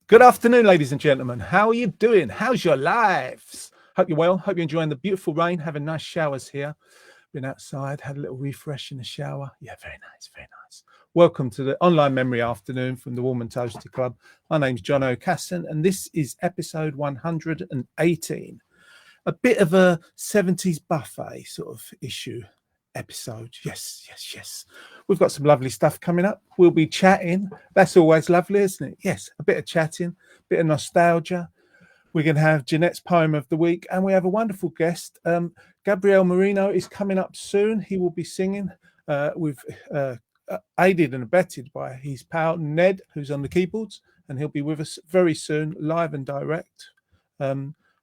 Good afternoon, ladies and gentlemen. How are you doing? How's your lives? Hope you're well. Hope you're enjoying the beautiful rain, having nice showers here. Been outside, had a little refresh in the shower. Yeah, very nice, very nice. Welcome to the online memory afternoon from the Warm and Toasty Club. My name's John O'Casson, and this is episode 118. A bit of a 70s buffet sort of issue episode. Yes. We've got some lovely stuff coming up. We'll be chatting. That's always lovely, isn't it? Yes, a bit of chatting, a bit of nostalgia. We're going to have Jeanette's poem of the week, and we have a wonderful guest. Gabriel Marino is coming up soon. He will be singing with aided and abetted by his pal Ned, who's on the keyboards, and he'll be with us very soon, live and direct.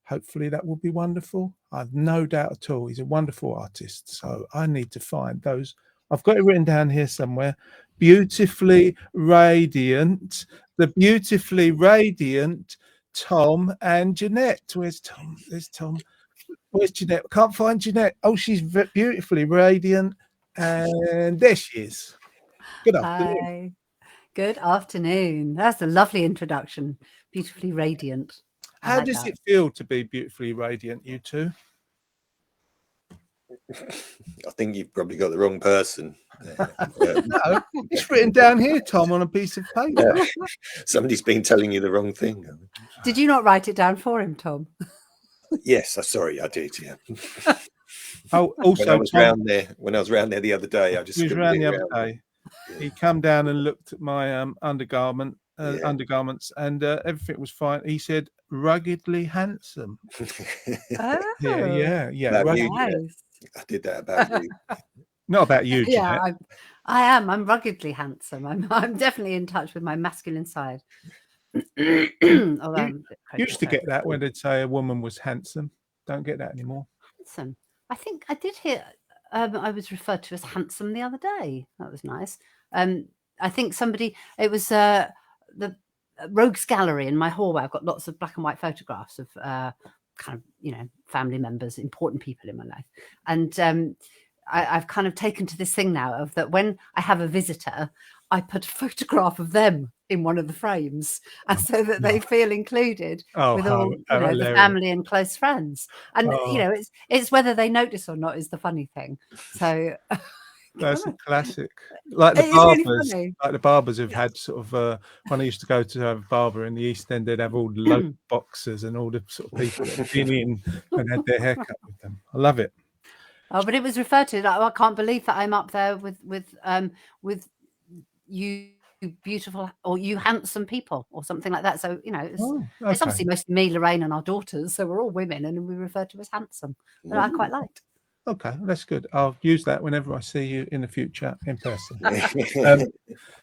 Hopefully that will be wonderful. I've no doubt at all. He's a wonderful artist. So I need to find those. I've got it written down here somewhere. Beautifully radiant. The beautifully radiant Tom and Jeanette. Where's Tom? There's Tom. Where's Jeanette? Can't find Jeanette. Oh, she's beautifully radiant. And there she is. Good afternoon. Hi. Good afternoon. That's a lovely introduction. Beautifully radiant. How does it feel to be beautifully radiant, you two? I think you've probably got the wrong person. No, it's written down here, Tom, on a piece of paper. Somebody's been telling you the wrong thing. Did you not write it down for him, Tom? Yes, sorry, I did. Yeah. Oh, also, when I was round there the other day, I just he was around the other day. Yeah. He come down and looked at my undergarments, and everything was fine. He said, "Ruggedly handsome." Oh, yeah. Nice. I did that about you. Not about you, yeah. Jeanette. I am. I'm ruggedly handsome. I'm definitely in touch with my masculine side. You used to get that when they'd say a woman was handsome. Don't get that anymore. Handsome. I think I did hear. I was referred to as handsome the other day. That was nice. I think somebody. It was the Rogues Gallery in my hallway. I've got lots of black and white photographs of kind of family members, important people in my life, and I've kind of taken to this thing now of that when I have a visitor, I put a photograph of them in one of the frames, and so that they feel included with all the family and close friends. And it's whether they notice or not is the funny thing. So that's a classic. Like the barbers, really like the barbers have had sort of when I used to go to have a barber in the East End, they'd have all the local boxers and all the sort of people that had been in and had their haircut with them. I love it. Oh, but it was referred to. I can't believe that I'm up there with you beautiful or you handsome people or something like that. So it's obviously mostly me, Lorraine, and our daughters. So we're all women, and we refer to as handsome. But I quite liked. Okay, that's good. I'll use that whenever I see you in the future in person.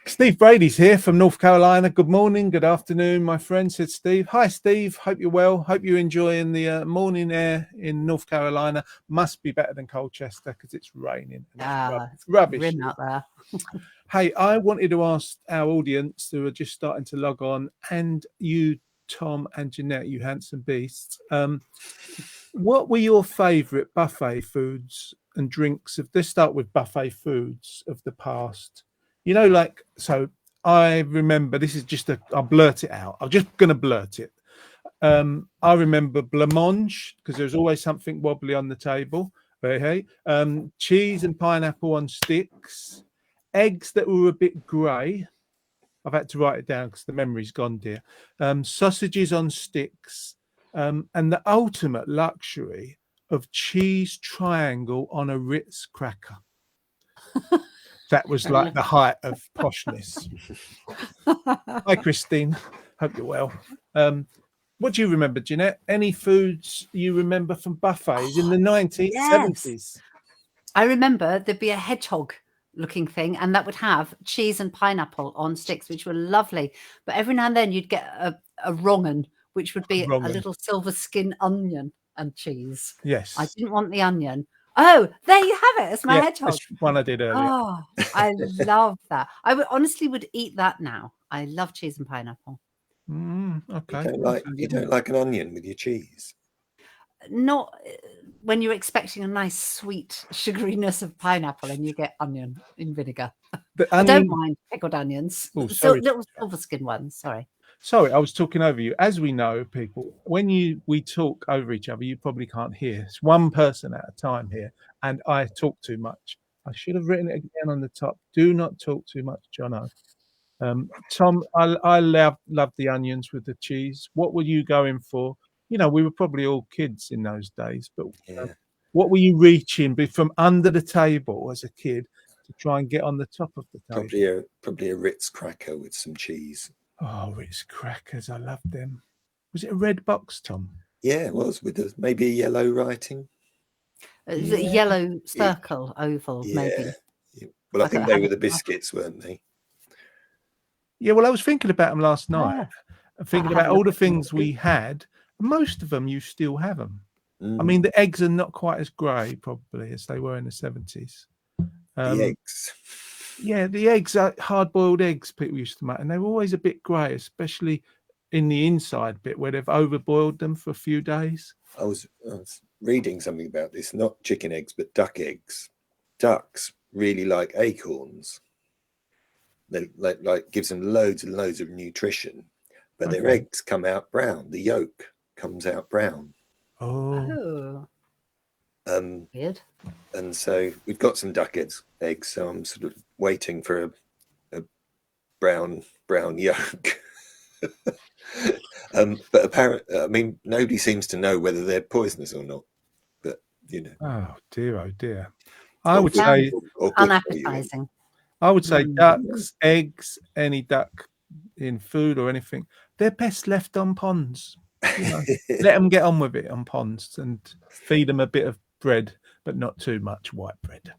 Steve Brady's here from North Carolina. Good morning, good afternoon, my friend, said Steve. Hi, Steve. Hope you're well. Hope you're enjoying the morning air in North Carolina. Must be better than Colchester because it's raining. And it's rubbish out there. Hey, I wanted to ask our audience who are just starting to log on, and you, Tom and Jeanette, you handsome beasts. What were your favourite buffet foods and drinks let's start with buffet foods of the past. So I remember, this is just I'll blurt it out. I'm just going to blurt it. I remember blancmange because there was always something wobbly on the table. Cheese and pineapple on sticks. Eggs that were a bit grey. I've had to write it down because the memory's gone, dear. Sausages on sticks. And the ultimate luxury of cheese triangle on a Ritz cracker. That was like the height of poshness. Hi, Christine. Hope you're well. What do you remember, Jeanette? Any foods you remember from buffets in the 1970s? I remember there'd be a hedgehog looking thing, and that would have cheese and pineapple on sticks, which were lovely. But every now and then you'd get a wrong-un, which would be a little silver skin onion and cheese. Yes. I didn't want the onion. Oh, there you have it. It's my Yeah, hedgehog. that's one I did earlier. Oh, I love that. I would honestly would eat that now. I love cheese and pineapple. Okay. You don't like an onion with your cheese? Not when you're expecting a nice sweet sugariness of pineapple and you get onion in vinegar. The I don't onion. mind pickled onions. Oh, So sorry. little silver skin ones. Sorry. Sorry, I was talking over you. As we know, people, when we talk over each other, you probably can't hear. It's one person at a time here, and I talk too much. I should have written it again on the top. Do not talk too much, Jono. Tom, I love the onions with the cheese. What were you going for? You know, we were probably all kids in those days, but Yeah. what were you reaching from under the table as a kid to try and get on the top of the table? Probably a Ritz cracker with some cheese. Oh, Ritz crackers, I love them. Was it a red box, Tom? Yeah, it was with maybe a yellow writing. Is it yellow circle oval maybe? Yeah. Well, I think they were the biscuits, weren't they? Yeah, well, I was thinking about them last night. Yeah. And thinking I'll have about a all look the at them. things we had. Most of them, you still have them. I Mm. mean, the eggs are not quite as grey, probably, as they were in the 70s. The eggs. Yeah, the eggs are hard-boiled eggs people used to make, and they were always a bit grey, especially in the inside bit where they've overboiled them for a few days. I was reading something about this, not chicken eggs, but duck eggs. Ducks really like acorns. They like gives them loads and loads of nutrition, but their Okay. eggs come out brown. The yolk comes out brown. Oh, Oh, weird. And so we've got some duck eggs, so I'm sort of waiting for a brown yolk. But apparently, I mean, nobody seems to know whether they're poisonous or not. But you know, oh dear. I or would good- say or good for you. Unappetizing. ducks, eggs, any duck in food or anything, they're best left on ponds. You know, let them get on with it on ponds and feed them a bit of bread, but not too much white bread.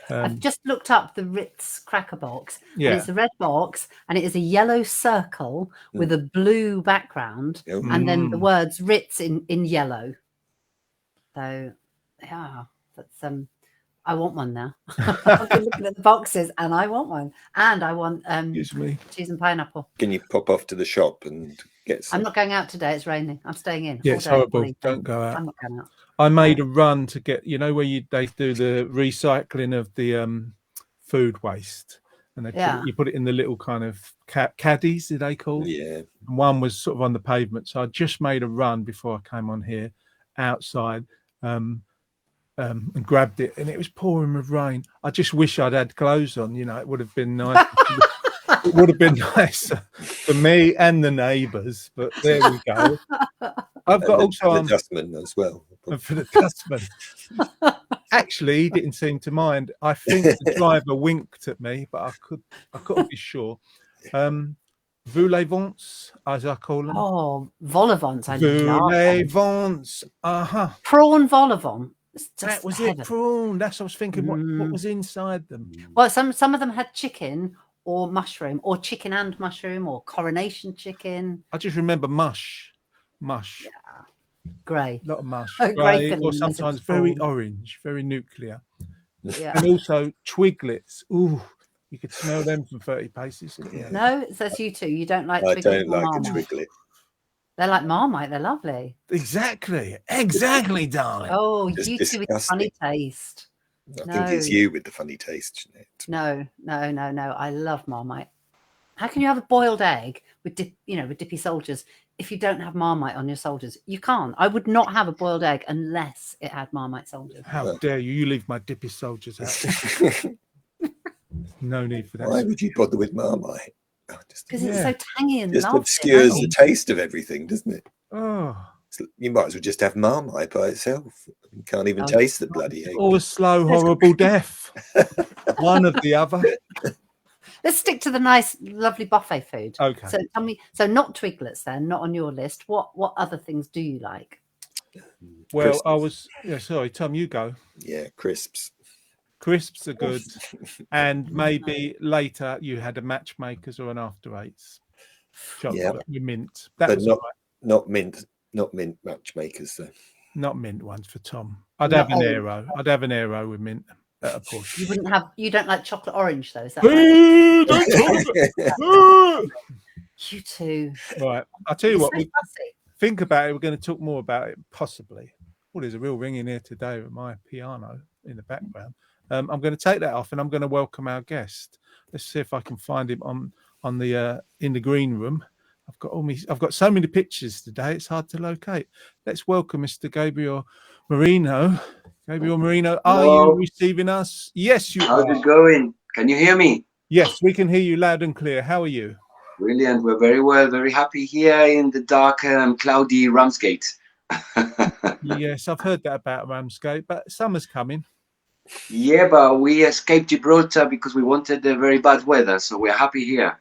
I've just looked up the Ritz cracker box. And Yeah. it's a red box and it is a yellow circle with a blue background Oh, and then the words Ritz in yellow. So yeah, that's I want one now. I've been looking at the boxes and I want one. And I want Excuse me. cheese and pineapple. Can you pop off to the shop and get some? I'm not going out today, it's raining. I'm staying in. Yeah, all it's day, all horrible. evening. Don't go out. I'm not going out. I made a run to get, you know, where they do the recycling of the food waste, and you put it in the little kind of caddies, did they call? Yeah. And one was sort of on the pavement, so I just made a run before I came on here outside and grabbed it, and it was pouring with rain. I just wish I'd had clothes on. You know, it would have been nice. It would have been nicer for me and the neighbours, but there we go. I've got also the dustman as well. and for the dustman. Actually, he didn't seem to mind. I think the driver winked at me, but I couldn't be sure. Voulez-vents, as I call them. Oh, vol au vents. I love them. Voulez-vents. Prawn vol au vent. It's just That was heaven. it, prawn. That's what I was thinking. What was inside them? Well, some of them had chicken or mushroom, or chicken and mushroom, or coronation chicken. I just remember mush. Grey. A lot of mush. Oh, grey Grey, filling, or yes, sometimes it's very prawn. orange, very nuclear. Yeah. And also twiglets. Ooh, you could smell them from 30 paces. Yeah. No, that's you two. You don't like I Twiglets don't or like a Marmite. twiglet. They're like Marmite. They're lovely. Exactly, darling. Oh, Just you two with the funny taste. I think it's No. you with the funny taste, Jeanette. No. I love Marmite. How can you have a boiled egg with dippy soldiers if you don't have Marmite on your soldiers? You can't. I would not have a boiled egg unless it had Marmite soldiers. How dare you? You leave my dippy soldiers out. No need for that. Why would you bother with Marmite? Oh, Because it's so tangy and just lovely. obscures the taste of everything, doesn't it? Oh, You might as well just have Marmite by itself. You can't even Oh, taste the bloody egg. or a slow, horrible death. One of the other. Let's stick to the nice, lovely buffet food. Okay. So tell me, so not twiglets then, not on your list. What other things do you like? Well, Crisps. I was. Yeah, sorry, Tom, you go. Yeah, crisps. Crisps are good, and maybe later you had a matchmakers or an after eights. Chocolate with mint. That But was all right. not mint matchmakers though. Not mint ones for Tom. I'd Not have an orange. Aero. I'd have an Aero with mint at a push. You wouldn't have. You don't like chocolate orange, though, is that right? Don't talk about. You two. Right, I'll tell you You're what. so We fussy. think about it. We're going to talk more about it, possibly. Well, there's a real ring in here today with my piano in the background. I'm going to take that off, and I'm going to welcome our guest. Let's see if I can find him on the in the green room. I've got so many pictures today. It's hard to locate. Let's welcome Mr. Gabriel Marino. Gabriel Marino, are Hello. you receiving us? Yes, you How's are. it going? Can you hear me? Yes, we can hear you loud and clear. How are you? Brilliant. We're very well, very happy here in the dark, cloudy Ramsgate. Yes, I've heard that about Ramsgate, but summer's coming. Yeah, but we escaped Gibraltar because we wanted the very bad weather, so we're happy here.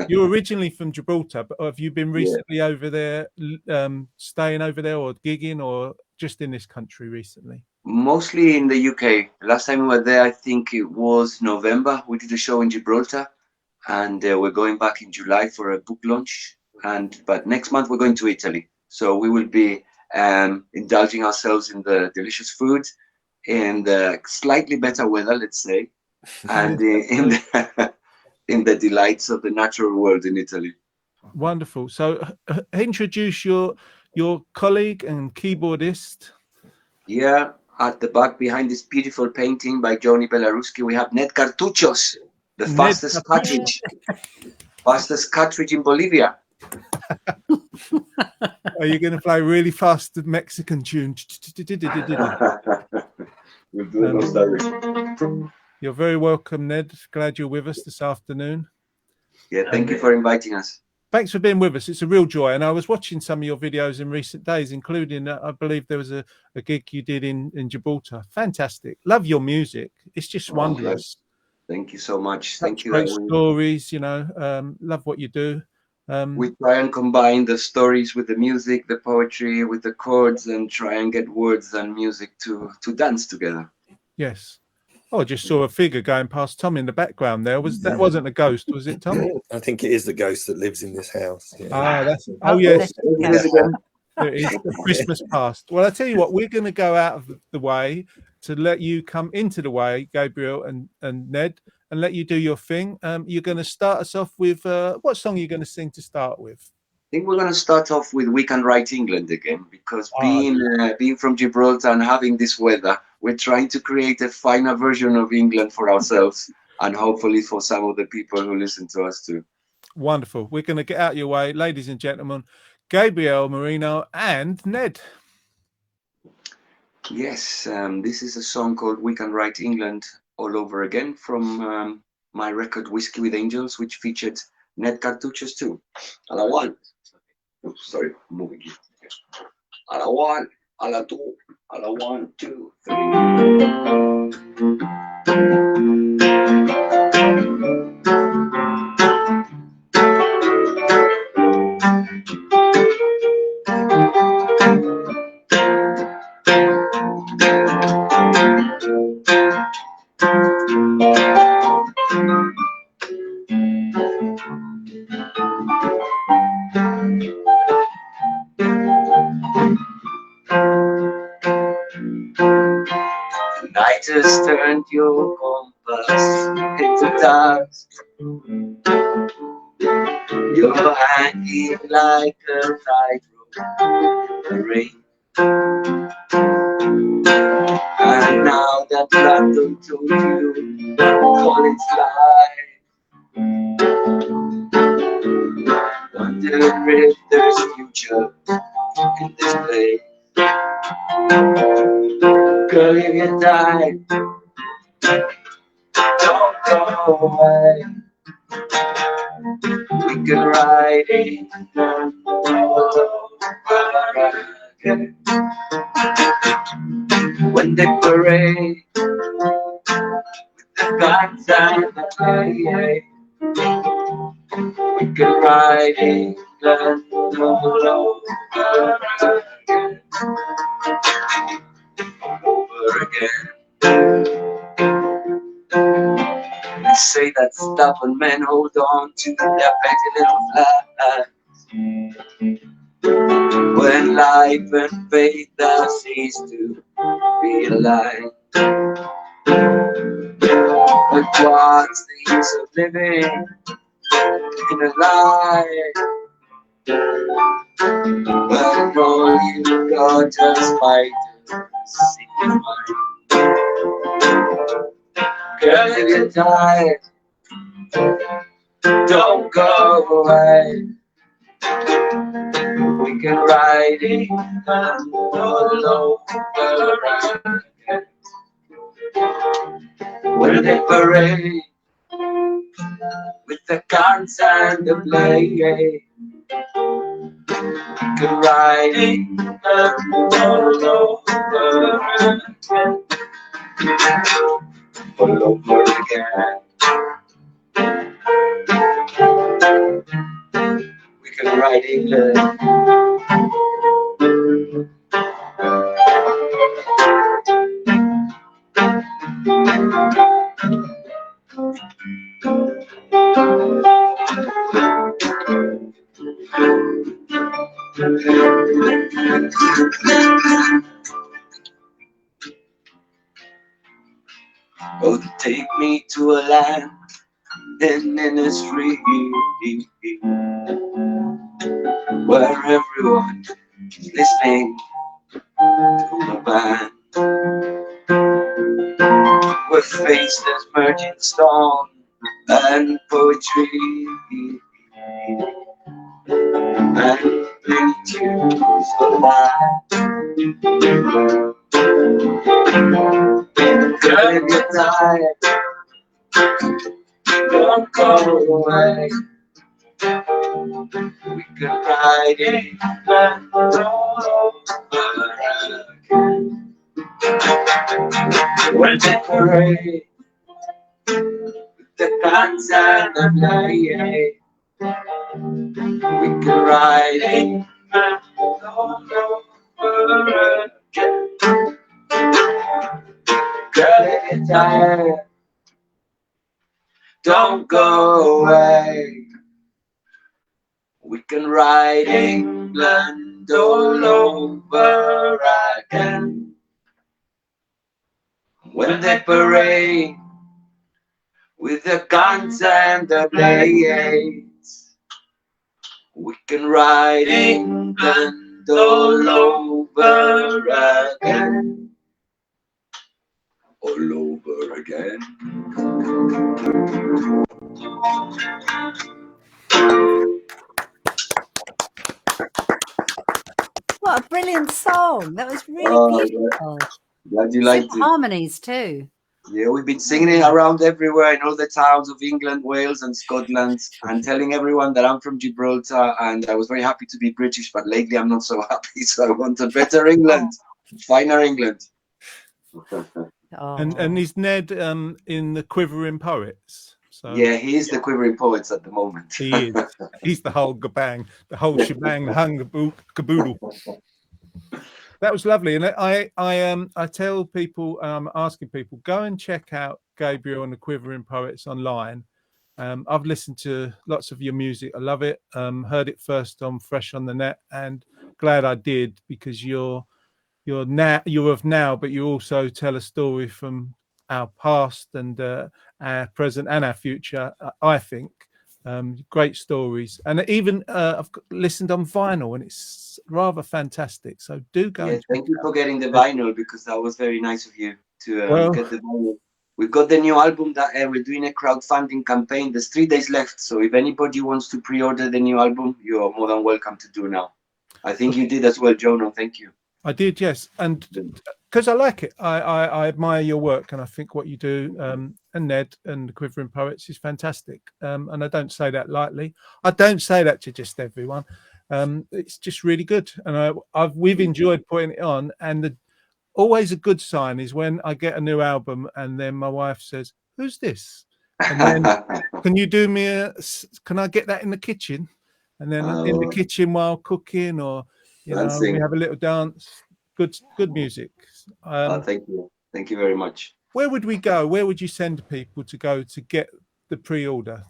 You're originally from Gibraltar, but have you been recently over there, staying over there, or gigging, or just in this country recently? Mostly in the UK. Last time we were there, I think it was November. We did a show in Gibraltar, and we're going back in July for a book launch. But next month we're going to Italy, so we will be indulging ourselves in the delicious food and slightly better weather, let's say, and in the delights of the natural world in Italy. Wonderful. So introduce your colleague and keyboardist. Yeah, at the back behind this beautiful painting by Johnny Belaruschi, we have Ned Cartuchos, the fastest cartridge in Bolivia. Are you going to play really fast Mexican tune? We'll do it most directly. You're very welcome, Ned. Glad you're with us this afternoon. Yeah, thank you for inviting us. Thanks for being with us. It's a real joy. And I was watching some of your videos in recent days, including, I believe there was a gig you did in Gibraltar. Fantastic. Love your music. It's just wondrous. Thank you so much. Such Thank you. great stories, love what you do. We try and combine the stories with the music, the poetry, with the chords, and try and get words and music to dance together. Yes. Oh, I just saw a figure going past Tom in the background there. That wasn't a ghost, was it, Tom? I think it is the ghost that lives in this house. Yeah. Yes. Yes, again. It is the Christmas past. Well, I tell you what, we're going to go out of the way to let you come into the way, Gabriel and Ned, and let you do your thing. You're going to start us off with what song are you going to sing to start with? I think we're going to start off with "We Can Write England" again, because being from Gibraltar and having this weather, we're trying to create a finer version of England for ourselves and hopefully for some of the people who listen to us too. Wonderful. We're going to get out your way, ladies and gentlemen, Gabriel Marino and Ned. Yes, this is a song called "We Can Write England All Over Again" from my record Whiskey with Angels, which featured Ned Cartuchos too. A la one. Oops, sorry, I'm moving here. A la one, a la two, a la 1, 2, 3. Night has turned your compass into dust. You're hanging like a tightrope in the rain. And now that London told you all its life, wonder if there's future in this place. Girl, if you die, don't go away. We can ride England all over again. When they parade with the guns and the play, we can ride England all over again. Over again. They say that stubborn men hold on to their petty little flags. when life and faith have ceased to be alive. But what's the use of living in a lie? But all you got just fighters in your mind. Girl, if you're tired, don't go away. We can ride it all over again. When they parade with the guns and the blade, we can ride it all over again. All over again. We can ride England. Oh, take me to a land in industry where everyone is listening to the band, where faceless merging song and poetry and pictures of life. Girl, if you're tired, don't go away. We can ride it all over again. When they parade with the guns and the blade, we can ride it all over again. Girl, if you're tired, don't go away. We can ride England all over again. When they parade with the guns and the blades, we can ride England all over again. All over again. What a brilliant song! That was really Oh, beautiful. glad you Some liked it. harmonies too. Yeah, we've been singing it around everywhere in all the towns of England, Wales, and Scotland, and telling everyone that I'm from Gibraltar, and I was very happy to be British, but lately I'm not so happy, so I want a better England, finer England. Oh. And is Ned in the Quivering Poets? So Yeah, he's the Quivering Poets at the moment. he is. He's the whole gabang, the whole shebang, the hung caboodle. That was lovely, and I tell people, asking people, go and check out Gabriel and the Quivering Poets online. I've listened to lots of your music. I love it. Heard it first on Fresh on the Net, and glad I did, because you're of now, but you also tell a story from our past and our present and our future. I think great stories, and even I've listened on vinyl, and it's rather fantastic. So do go. Yeah, thank you for getting the vinyl, because that was very nice of you to get the vinyl. We've got the new album that we're doing a crowdfunding campaign. There's 3 days left, so if anybody wants to pre-order the new album, you're more than welcome to do now. I think you did as well, Jono. Thank you. I did, yes, and because I like it, I admire your work, and I think what you do, and Ned and the Quivering Poets is fantastic. And I don't say that lightly. I don't say that to just everyone. It's just really good, and we've enjoyed putting it on. And always a good sign is when I get a new album, and then my wife says, "Who's this?" And then, "Can you do me can I get that in the kitchen?" And then in the kitchen while cooking, or we have a little dance. Good music. Thank you very much. Where would we go? Where would you send people to go to get the pre-order?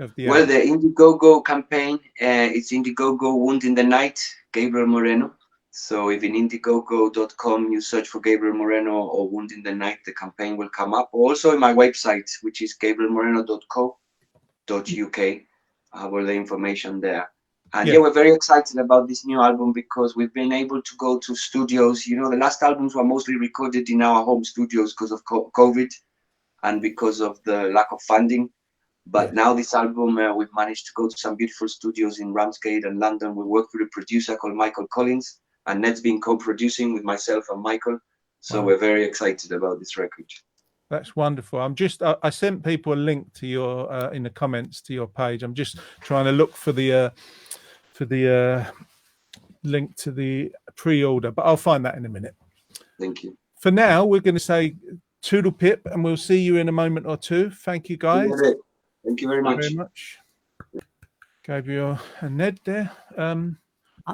of the Well, album? the Indiegogo campaign, it's Indiegogo Wound in the Night, Gabriel Moreno. So if in Indiegogo.com you search for Gabriel Moreno or Wound in the Night, the campaign will come up. Also in my website, which is gabrielmoreno.co.uk, I have all the information there. And Yeah. yeah, we're very excited about this new album because we've been able to go to studios. You know, the last albums were mostly recorded in our home studios because of COVID and because of the lack of funding. But now this album, we've managed to go to some beautiful studios in Ramsgate and London. We worked with a producer called Michael Collins, and Ned's been co-producing with myself and Michael. So Wow. we're very excited about this record. That's wonderful. I sent people a link to your in the comments to your page. I'm just trying to look for the link to the pre-order, but I'll find that in a minute. Thank you. For now, we're going to say toodle pip, and we'll see you in a moment or two. Thank you, guys. Thank you very much. Gabriel and Ned there. Aren't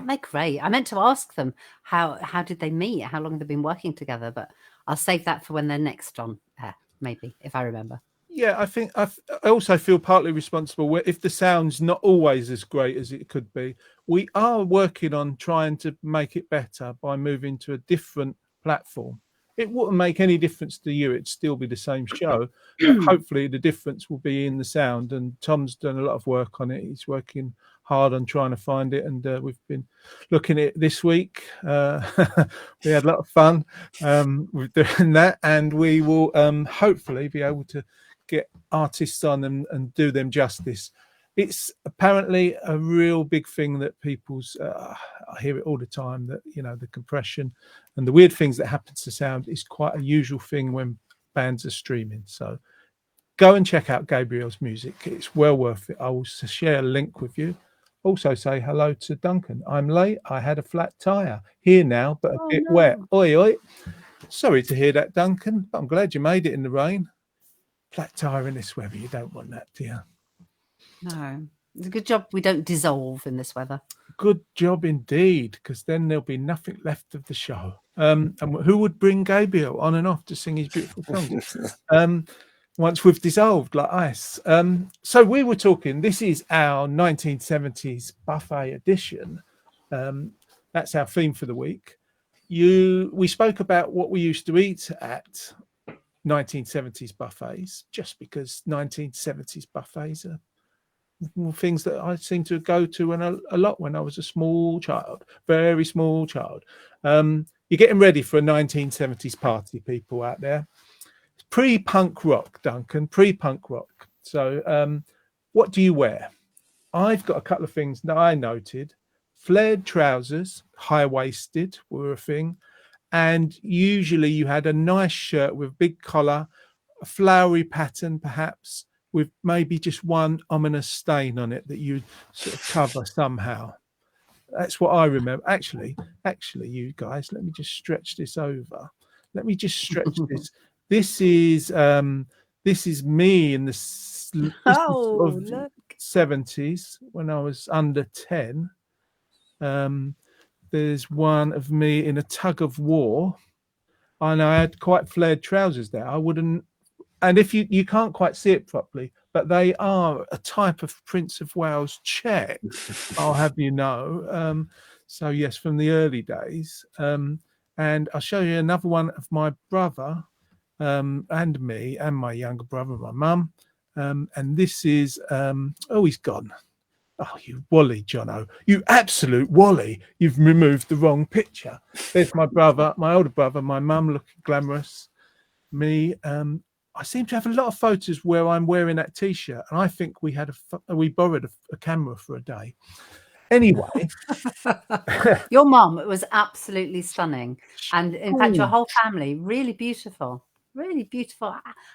they great? I meant to ask them how did they meet? How long they've been working together? But I'll save that for when they're next on air, maybe, if I remember. Yeah, I think I also feel partly responsible if the sound's not always as great as it could be. We are working on trying to make it better by moving to a different platform. It wouldn't make any difference to you. It'd still be the same show. But hopefully the difference will be in the sound. And Tom's done a lot of work on it. He's working hard on trying to find it. And we've been looking at it this week. We had a lot of fun with doing that. And we will hopefully be able to get artists on them and do them justice. It's apparently a real big thing that people's I hear it all the time, that the compression and the weird things that happen to sound is quite a usual thing when bands are streaming. So go and check out Gabriel's music. It's well worth it. I will share a link with you. Also say hello to Duncan. I'm late. I had a flat tire. Here now, but a bit wet. Oi, oi. Sorry to hear that, Duncan, but I'm glad you made it in the rain. Flat tire in this weather. You don't want that, do you? No. It's a good job we don't dissolve in this weather. Good job indeed, because then there'll be nothing left of the show. And who would bring Gabriel on and off to sing his beautiful songs once we've dissolved like ice? So we were talking, this is our 1970s buffet edition. That's our theme for the week. We spoke about what we used to eat at 1970s buffets, just because 1970s buffets are things that I seem to go to a lot when I was a small child, very small child. You're getting ready for a 1970s party, people out there. Pre-punk rock, Duncan, pre-punk rock. So what do you wear? I've got a couple of things that I noted. Flared trousers, high-waisted were a thing. And usually you had a nice shirt with a big collar, a flowery pattern perhaps, with maybe just one ominous stain on it that you'd sort of cover somehow. That's what I remember. Actually, you guys, let me just stretch this over. Let me just stretch this. This is me in the 70s when I was under 10. There's one of me in a tug of war, and I had quite flared trousers there. I wouldn't, and if you can't quite see it properly, but they are a type of Prince of Wales check, I'll have you know. So yes, from the early days. And I'll show you another one of my brother and me and my younger brother, my mum. And this is, he's gone. Oh, you Wally, Jono. You absolute Wally. You've removed the wrong picture. There's my brother, my older brother, my mum looking glamorous. Me, I seem to have a lot of photos where I'm wearing that T-shirt. And I think we borrowed a camera for a day. Anyway. Your mum was absolutely stunning. And in fact, your whole family, really beautiful,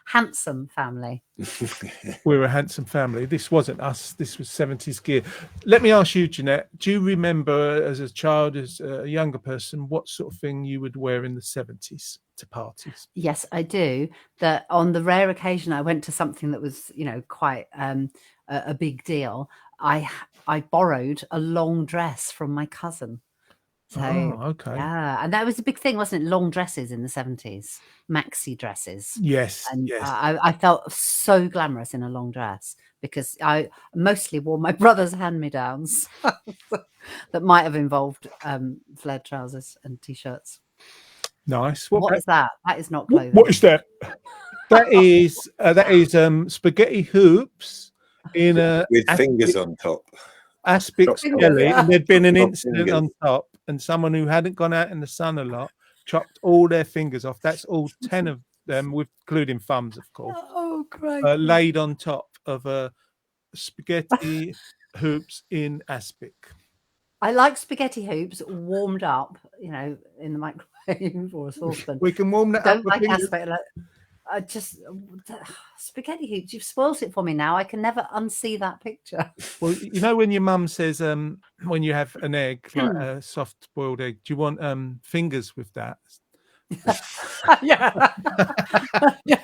handsome family. We're a handsome family. This wasn't us. This was 70s gear. Let me ask you, Jeanette, do you remember as a child, as a younger person, what sort of thing you would wear in the 70s to parties? Yes, I do. That on the rare occasion I went to something that was, quite a big deal, I borrowed a long dress from my cousin. So okay. yeah, and that was a big thing, wasn't it? Long dresses in the 70s, maxi dresses. Yes, And yes. I felt so glamorous in a long dress because I mostly wore my brother's hand-me-downs that might have involved flared trousers and t-shirts. Nice. What is that? That is not What- clothing. what is that? That is spaghetti hoops in a With fingers on top. aspic Fingers, jelly, yeah. and there'd been an Top incident fingers. on top, and someone who hadn't gone out in the sun a lot chopped all their fingers off. That's all 10 of them, with including thumbs, of course, Oh, great. laid on top of a spaghetti hoops in aspic. I like spaghetti hoops warmed up, you know, in the microwave or a saucepan. We can warm that Don't up. like aspic. Like, I just spaghetti hoops. You've spoiled it for me now. I can never unsee that picture. Well, you know when your mum says, when you have an egg, like a soft boiled egg, do you want fingers with that? Yeah. Yeah.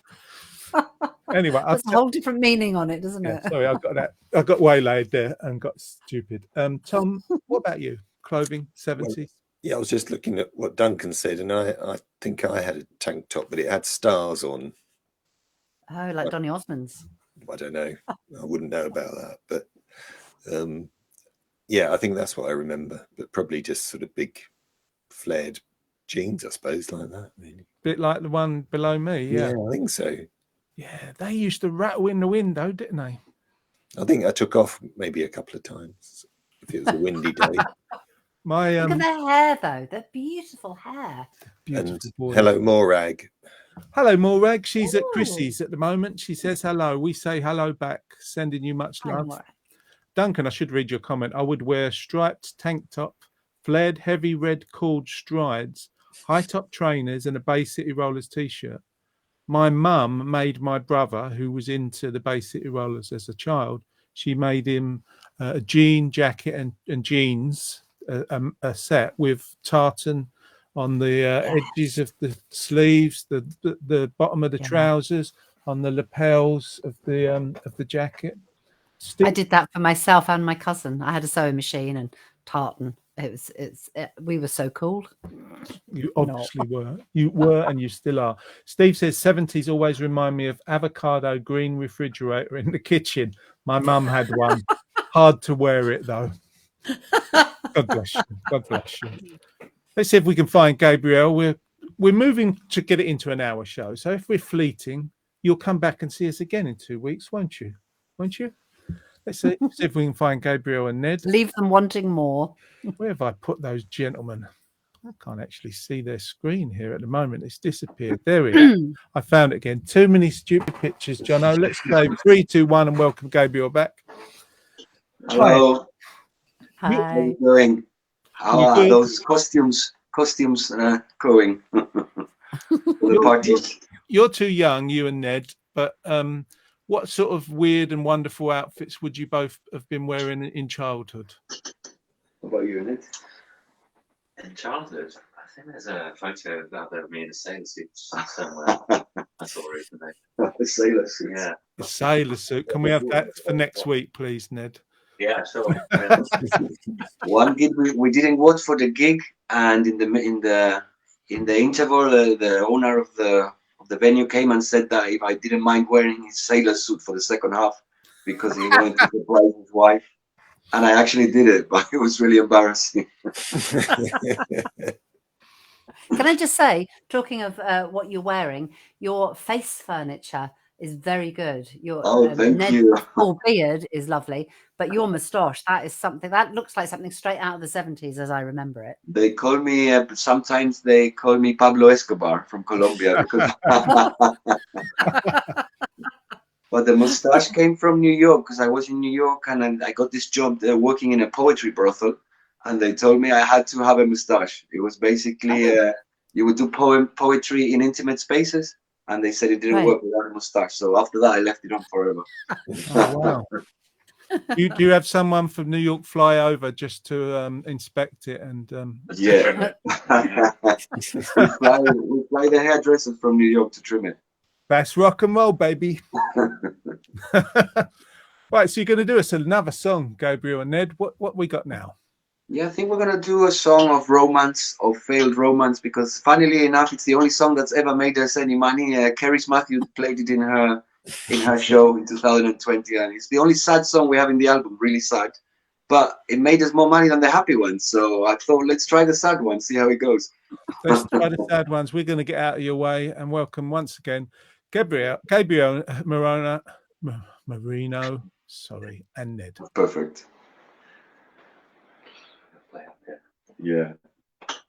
Anyway, There's a whole different meaning on it, doesn't it? sorry, I got that. I got waylaid there and got stupid. Tom, what about you? Clothing, 70s? Yeah, I was just looking at what Duncan said, and I think I had a tank top, but it had stars on. Oh, like Donny Osmond's. I don't know. I wouldn't know about that, but yeah, I think that's what I remember. But probably just sort of big flared jeans, I suppose, like that. Really. Bit like the one below me, yeah. I think so. Yeah, they used to rattle in the window, didn't they? I think I took off maybe a couple of times if it was a windy day. My Look at their hair, though. Their beautiful hair. beautiful And boy. hello, Morag. Hello, Morag. She's at Ooh. Chrissy's at the moment. She says hello. We say hello back, sending you much Hi, love. Maura. Duncan, I should read your comment. I would wear striped tank top, flared heavy red cord strides, high top trainers, and a Bay City Rollers t-shirt. My mum made my brother, who was into the Bay City Rollers as a child, she made him a jean jacket and jeans, a set with tartan on the edges of the sleeves, the bottom of the trousers, on the lapels of the jacket. I did that for myself and my cousin. I had a sewing machine and tartan. We were so cool. You obviously were. You were, and you still are. Steve says 70s always remind me of avocado green refrigerator in the kitchen. My mum had one. Hard to wear it though. God bless you. God bless you. Let's see if we can find Gabrielle. We're moving to get it into an hour show. So if we're fleeting, you'll come back and see us again in 2 weeks, won't you? Won't you? Let's see if we can find Gabrielle and Ned. Leave them wanting more. Where have I put those gentlemen? I can't actually see their screen here at the moment. It's disappeared. There we go. I found it again. Too many stupid pictures, Jono. Let's go 3, 2, 1 and welcome Gabriel back. Hello. Hi. How are you doing? How You are good? those costumes going for the party? You're too young, you and Ned, but what sort of weird and wonderful outfits would you both have been wearing in childhood? What about you, Ned? In childhood, I think there's a photo out there of me in a sailor suit somewhere. I saw recently. The sailor suit. Yeah, The sailor suit. Can we have that for next week, please, Ned? yeah, sure. Yeah. One gig we didn't vote for the gig, and in the interval, the owner of the venue came and said that if I didn't mind wearing his sailor suit for the second half because he wanted to surprise his wife, and I actually did it, but it was really embarrassing. Can I just say, talking of what you're wearing, your face furniture is very good. Your Thank Ned's you. full beard is lovely, but your moustache, that is something that looks like something straight out of the 70s as I remember it. They call me sometimes they call me Pablo Escobar from Colombia because but the mustache came from New York because I was in New York and I got this job working in a poetry brothel, and they told me I had to have a mustache. It was basically you would do poetry in intimate spaces, and they said it didn't work without a mustache. So after that, I left it on forever. Oh, wow. Do you have someone from New York fly over just to inspect it? And Yeah. we fly the hairdressers from New York to trim it. that's rock and roll, baby. Right, so you're going to do us another song, Gabriel and Ned. What we got now? Yeah, I think we're gonna do a song of romance, of failed romance, because funnily enough, it's the only song that's ever made us any money. Keris Matthews played it in her show in 2020, and it's the only sad song we have in the album. Really sad, but it made us more money than the happy ones. So I thought, let's try the sad one, see how it goes. Let's try the sad ones. We're going to get out of your way and welcome once again Gabriel Marino, sorry, and Ned. Perfect. Yeah.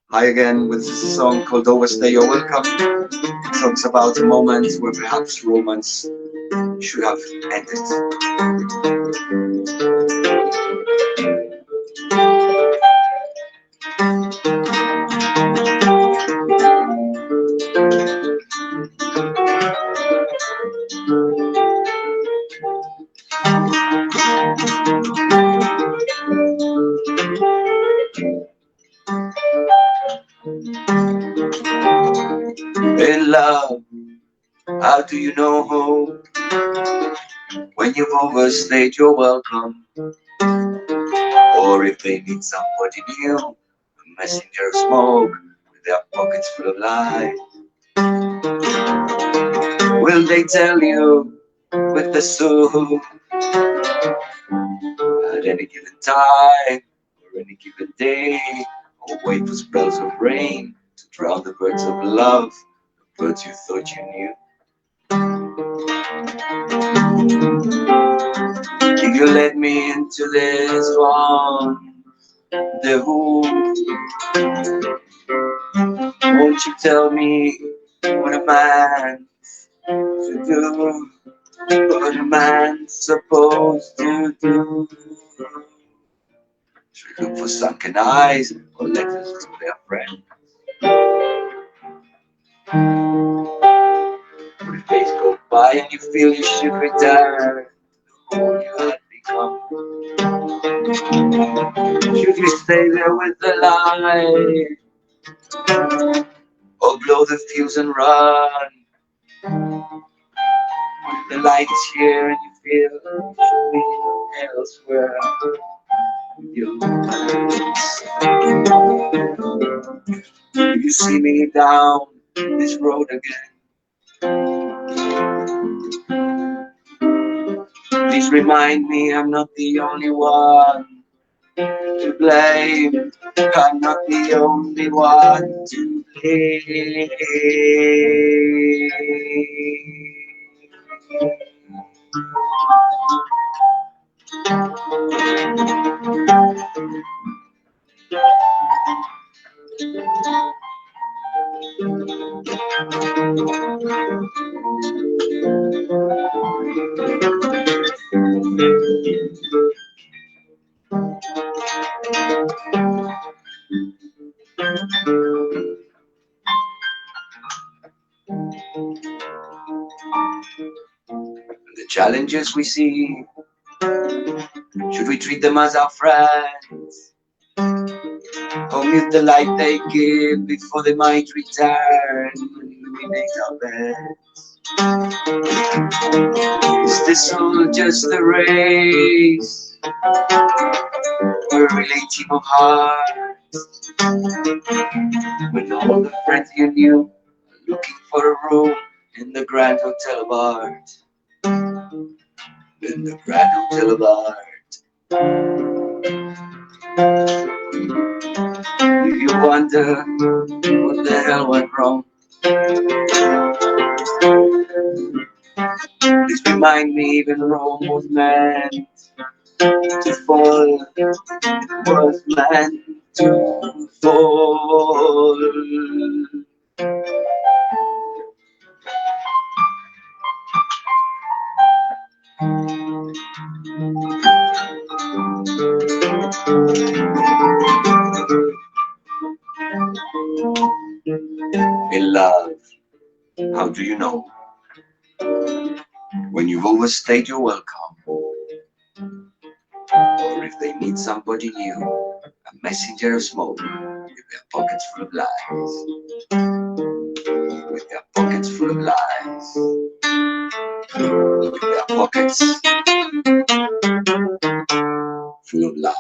Hi again with this song called Overstay Your Welcome. It talks about a moment where perhaps romance should have ended. Hey love, how do you know hope when you've overstayed your welcome? Or if they need somebody new, a messenger of smoke with their pockets full of lies. Will they tell you with the soul at any given time or any given day, or wait for spells of rain to drown the birds of love, the birds you thought you knew? If you let me into this one, the who, won't you tell me what a man to do, what a man's supposed to do? Should we look for sunken eyes or letters to their friends? But if days go by and you feel you should return to who you had become, should you stay there with the light or blow the fuse and run? When the light is here and you feel you should be elsewhere with your if you see me down this road again, please remind me I'm not the only one to blame. I'm not the only one to blame. The challenges we see, should we treat them as our friends, or mute the light they give before they might return when we make our beds? Is this all just a race? We're really a team of hearts, when all the friends you knew are looking for a room in the Grand Hotel of Art. In the Grand Hotel of Art. If you wonder what the hell went wrong, please remind me even Rome was meant to fall, was meant to fall. In love, how do you know when you've overstayed your welcome? Or if they need somebody new, a messenger of smoke with their pockets full of lies. With their pockets full of lies. With their pockets full of lies.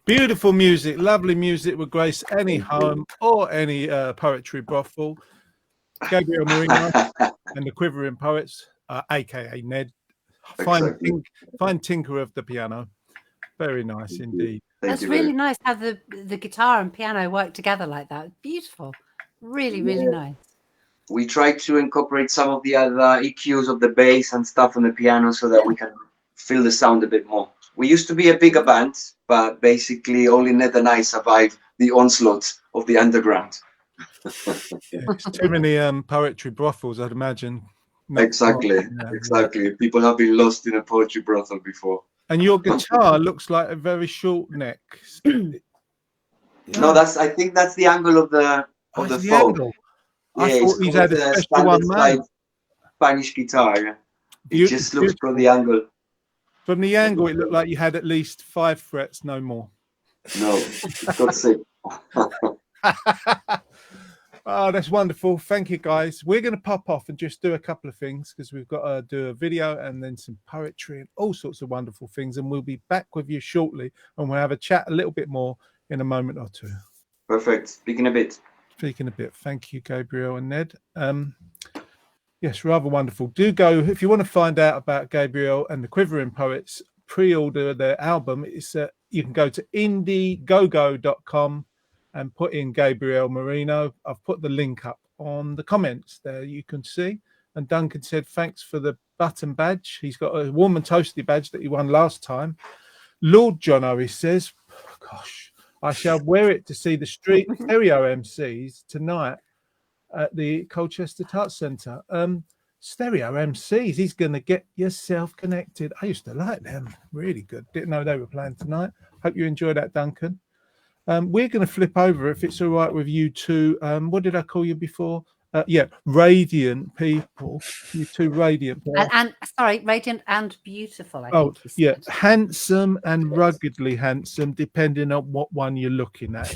Beautiful music, lovely music would grace any home or any poetry brothel. Gabriel Marino and the Quivering Poets, aka Ned, Exactly. fine tinker of the piano. Very nice indeed. Thank That's you really very nice how the guitar and piano work together like that. Beautiful. Really, really nice. We try to incorporate some of the other EQs of the bass and stuff on the piano so that we can feel the sound a bit more. We used to be a bigger band, but basically only Ned and I survived the onslaught of the underground. It's too many poetry brothels, I'd imagine. Exactly. Yeah. Exactly. People have been lost in a poetry brothel before. And your guitar looks like a very short neck. No, I think that's the angle of the That's the phone. angle. Yeah, I thought he's had a special standard one slide made. Spanish guitar. Yeah. It just looks from the Beautiful. angle. From the angle, it looked like you had at least 5 frets, no more. No, it's got 6. Oh, that's wonderful. Thank you, guys. We're going to pop off and just do a couple of things because we've got to do a video and then some poetry and all sorts of wonderful things. And we'll be back with you shortly and we'll have a chat a little bit more in a moment or two. Perfect. Speaking a bit. Speaking a bit. Thank you, Gabriel and Ned. Yes, rather wonderful. Do go, if you want to find out about Gabriel and the Quivering Poets, pre-order their album. It's you can go to indiegogo.com and put in Gabriel Marino. I've put the link up on the comments there, you can see. And Duncan said, thanks for the button badge. He's got a warm and toasty badge that he won last time. Lord John O, he says, gosh, I shall wear it to see the street stereo MCs tonight at the Colchester Arts Centre. Stereo MCs, he's going to get yourself connected. I used to like them. Really good. Didn't know they were playing tonight. Hope you enjoyed that, Duncan. We're going to flip over, if it's all right with you two. What did I call you before? Yeah, radiant people. You two radiant people. And sorry, radiant and beautiful. I Oh, think he yeah, said. handsome and ruggedly handsome, depending on what one you're looking at.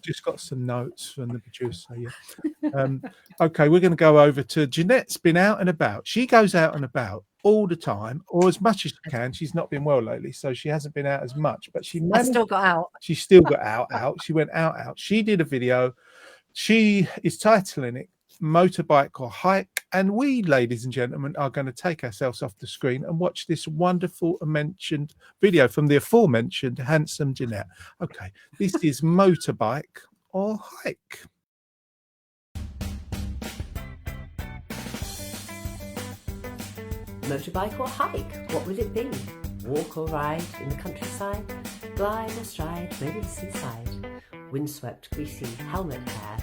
Just got some notes from the producer. Yeah. Okay, we're going to go over to Jeanette's been out and about. She goes out and about all the time, or as much as she can. She's not been well lately, so she hasn't been out as much. But she I managed. still got out. She still got out. She went out. She did a video. She is titling it Motorbike or Hike. And we, ladies and gentlemen, are going to take ourselves off the screen and watch this wonderful mentioned video from the aforementioned handsome Jeanette. Okay, this is Motorbike or Hike. Motorbike or hike, what will it be? Walk or ride in the countryside? Glide or stride, maybe the seaside? Windswept, greasy, helmet hair.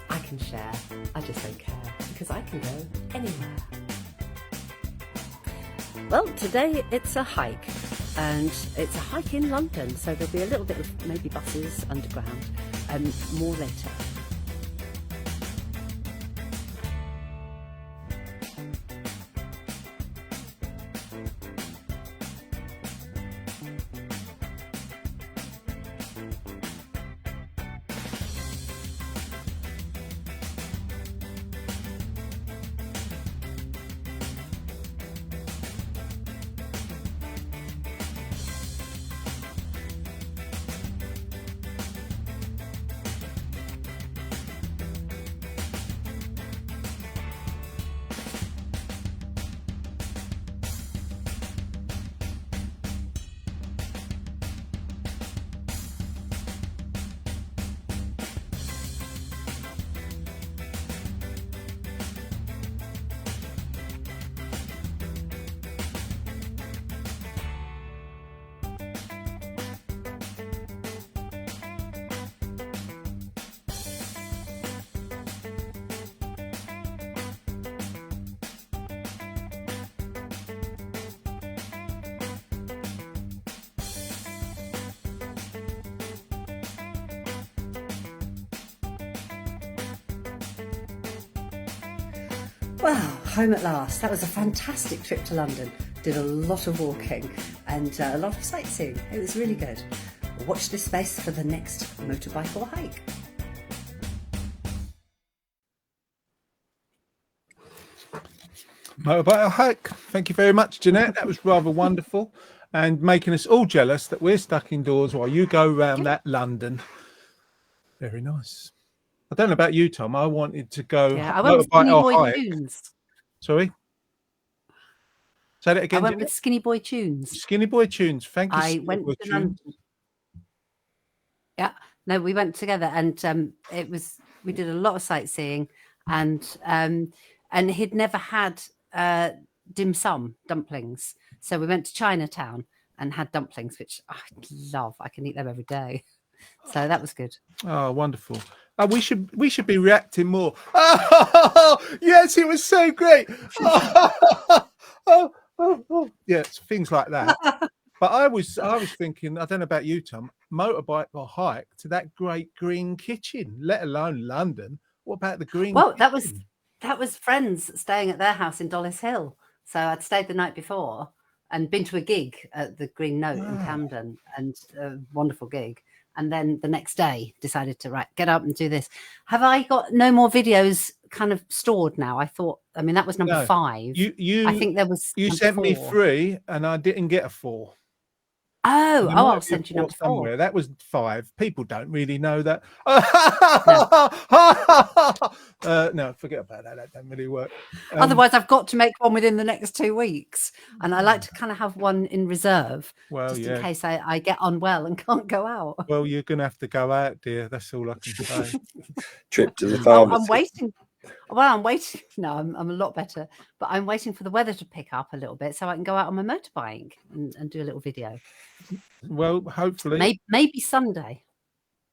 I can share, I just don't care, because I can go anywhere. Well, today it's a hike, and it's a hike in London, so there'll be a little bit of maybe buses underground, more later. Well, home at last. That was a fantastic trip to London. Did a lot of walking and a lot of sightseeing. It was really good. Watch this space for the next motorbike or hike. Motorbike or Hike. Thank you very much, Jeanette. That was rather wonderful. and making us all jealous that we're stuck indoors while you go around that London. Very nice. I don't know about you, Tom. I wanted to go Yeah, I went with motorbike Skinny or Boy hike. Tunes. Sorry? Say that I again. went Jeanette. with Skinny Boy Tunes. Skinny Boy Tunes. Thank you. I Skinny went Boy to Tunes. London. Yeah, no, we went together, and we did a lot of sightseeing, and he'd never had dim sum dumplings, so we went to Chinatown and had dumplings, which I love. I can eat them every day, so that was good. Oh, wonderful. We should be reacting more. Oh, yes, it was so great. Yes, things like that. But I was thinking, I don't know about you, Tom, motorbike or hike to that great green kitchen, let alone London. What about the green? Well, kitchen? that was friends staying at their house in Dollis Hill. So I'd stayed the night before and been to a gig at the Green Note in Camden, and a wonderful gig. And then the next day decided to get up and do this. Have I got no more videos kind of stored now? I mean, that was number 5. I think there was. You sent me 3 and I didn't get a 4. I'll send you number 4. Somewhere. That was 5. People don't really know that. No, forget about that. That don't really work. Otherwise, I've got to make one within the next 2 weeks, and I like to kind of have one in reserve, just in case I get unwell and can't go out. Well, you're gonna have to go out, dear. That's all I can say. Trip to the pharmacy. I'm waiting. Well, I'm waiting. No, I'm a lot better, but I'm waiting for the weather to pick up a little bit so I can go out on my motorbike and do a little video. Well, hopefully. Maybe Sunday.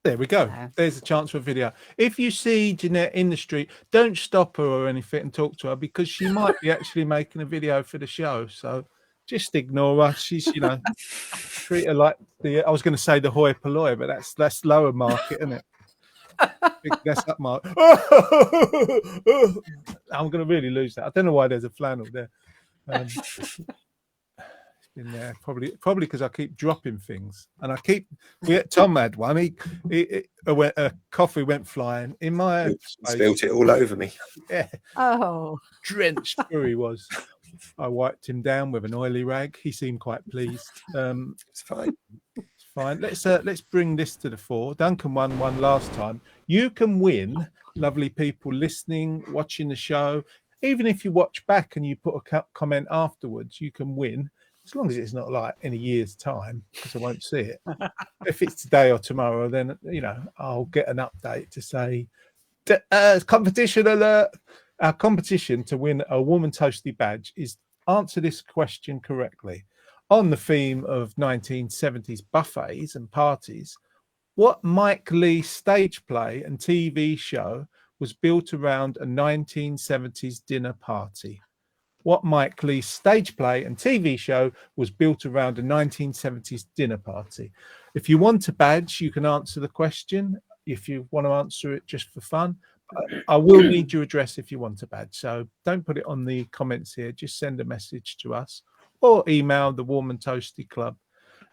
There we go. There's a chance for a video. If you see Jeanette in the street, don't stop her or anything and talk to her, because she might be actually making a video for the show. So just ignore her. She's, treat her like I was going to say the hoi polloi, but that's lower market, isn't it? That's up mark. I'm going to really lose that. I don't know why there's a flannel there. It's been there probably because I keep dropping things, and Tom had one. A coffee went flying in my spilled it all over me. Yeah. Oh, drenched through he was. I wiped him down with an oily rag. He seemed quite pleased. It's fine. Fine. Let's bring this to the fore. Duncan won one last time. You can win, lovely people listening, watching the show. Even if you watch back and you put a comment afterwards, you can win, as long as it's not like in a year's time, because I won't see it. If it's today or tomorrow, then I'll get an update to say competition alert. Our competition to win a Woman Toasty badge is answer this question correctly. On the theme of 1970s buffets and parties, what Mike Leigh stage play and TV show was built around a 1970s dinner party? What Mike Leigh stage play and TV show was built around a 1970s dinner party? If you want a badge, you can answer the question. If you want to answer it just for fun, I will need your address if you want a badge. So don't put it on the comments here. Just send a message to us, or email the Warm and Toasty Club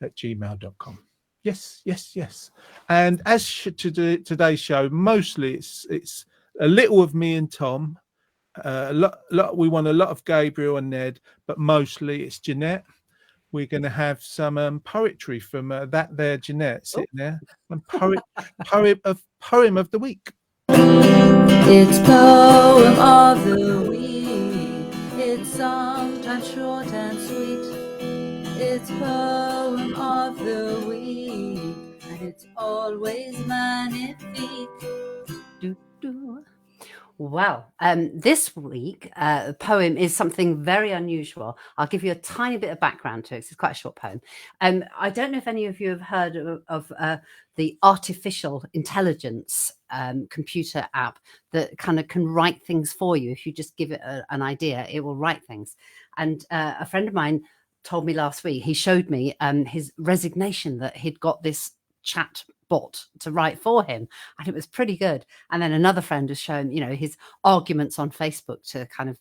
at gmail.com. Yes. And as to today's show, mostly it's a little of me and Tom. We want a lot of Gabriel and Ned, but mostly it's Jeanette. We're going to have some poetry from that there Jeanette sitting there, and poem of the week. It's poem of the week. It's sometimes short and sweet. It's poem of the week, and it's always magnifique. Well, this week, the poem is something very unusual. I'll give you a tiny bit of background to it. It's quite a short poem. I don't know if any of you have heard of the artificial intelligence computer app that kind of can write things for you. If you just give it an idea, it will write things. And a friend of mine told me last week, he showed me his resignation that he'd got this chat bot to write for him, and it was pretty good. And then another friend was showing his arguments on Facebook to kind of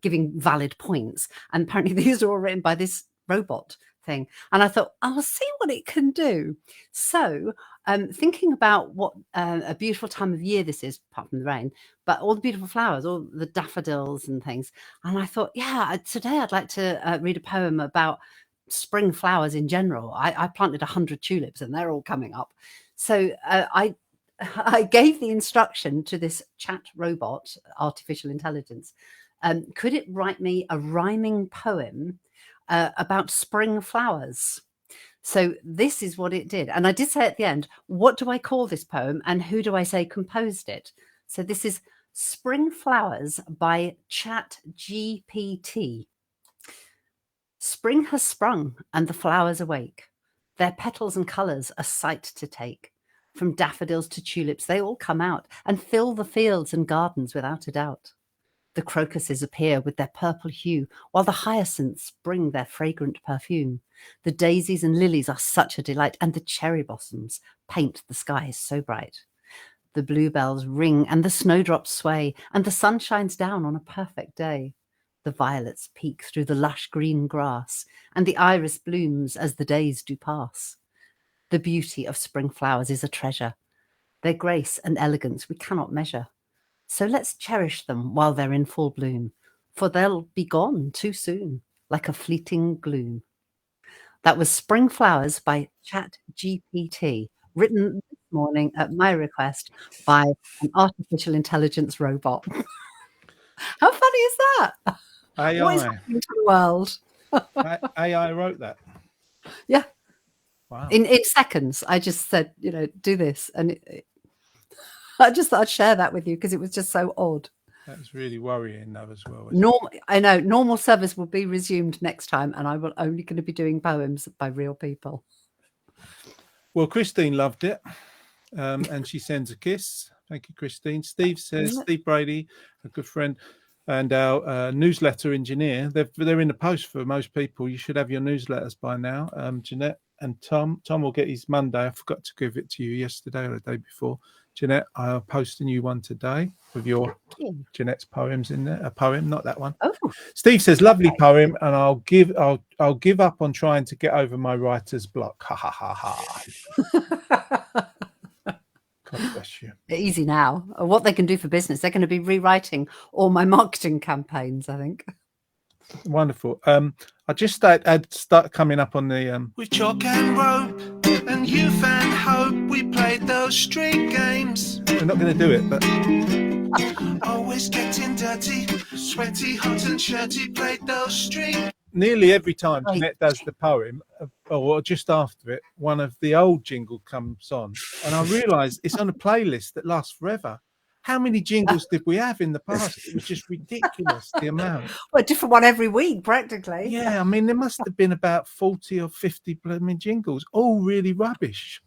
giving valid points, and apparently these are all written by this robot thing. And I thought, I'll see what it can do. So thinking about what a beautiful time of year this is, apart from the rain, but all the beautiful flowers, all the daffodils and things. And I thought, today I'd like to read a poem about spring flowers in general. I planted 100 tulips and they're all coming up. So I gave the instruction to this chat robot, artificial intelligence. Could it write me a rhyming poem about spring flowers? So this is what it did. And I did say at the end, what do I call this poem and who do I say composed it? So this is Spring Flowers by ChatGPT. Spring has sprung and the flowers awake. Their petals and colours a sight to take. From daffodils to tulips, they all come out and fill the fields and gardens without a doubt. The crocuses appear with their purple hue, while the hyacinths bring their fragrant perfume. The daisies and lilies are such a delight, and the cherry blossoms paint the skies so bright. The bluebells ring and the snowdrops sway, and the sun shines down on a perfect day. The violets peek through the lush green grass, and the iris blooms as the days do pass. The beauty of spring flowers is a treasure. Their grace and elegance we cannot measure. So let's cherish them while they're in full bloom, for they'll be gone too soon, like a fleeting gloom. That was Spring Flowers by ChatGPT, written this morning at my request by an artificial intelligence robot. How funny is that? AI. What is happening to the world? AI wrote that. Yeah. Wow. In seconds, I just said, do this. And I just thought I'd share that with you because it was just so odd. That's really worrying, though, as well. I know normal service will be resumed next time, and I will only going to be doing poems by real people. Well, Christine loved it, and she sends a kiss. Thank you, Christine. Steve says, Steve Brady, a good friend, and our newsletter engineer. They're in the post for most people. You should have your newsletters by now. Jeanette and Tom. Tom will get his Monday. I forgot to give it to you yesterday or the day before. Jeanette, I'll post a new one today with your Jeanette's poems in there. A poem, not that one. Oh. Steve says, lovely poem, and I'll give up on trying to get over my writer's block. Ha ha ha ha. God bless you. Easy now. What they can do for business, they're going to be rewriting all my marketing campaigns, I think. Wonderful. I just start coming up on the with chalk and rope and youth and hope, we played those street games. We're not going to do it, but always getting dirty, sweaty, hot and shirty, played those street. Nearly every time Jeanette does the poem, or just after it, one of the old jingle comes on, and I realise it's on a playlist that lasts forever. How many jingles did we have in the past? It was just ridiculous, the amount. Well, a different one every week, practically. Yeah, I mean, there must have been about 40 or 50 blooming jingles, all really rubbish.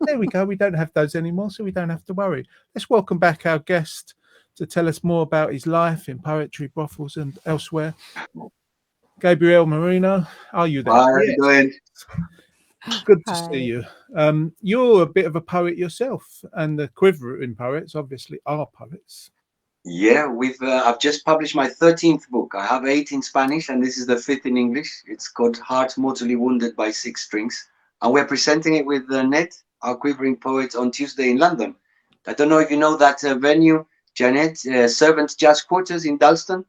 And there we go. We don't have those anymore, so we don't have to worry. Let's welcome back our guest to tell us more about his life in poetry, brothels, and elsewhere. Gabriel Marino, are you there? How are you doing? Good to see you. You're a bit of a poet yourself, and the Quivering poets obviously are poets. Yeah, I've just published my 13th book. I have 8 in Spanish, and this is the 5th in English. It's called Heart Mortally Wounded by 6 Strings, and we're presenting it with Ned, our Quivering poet, on Tuesday in London. I don't know if you know that venue, Janet, Servants Jazz Quarters in Dalston.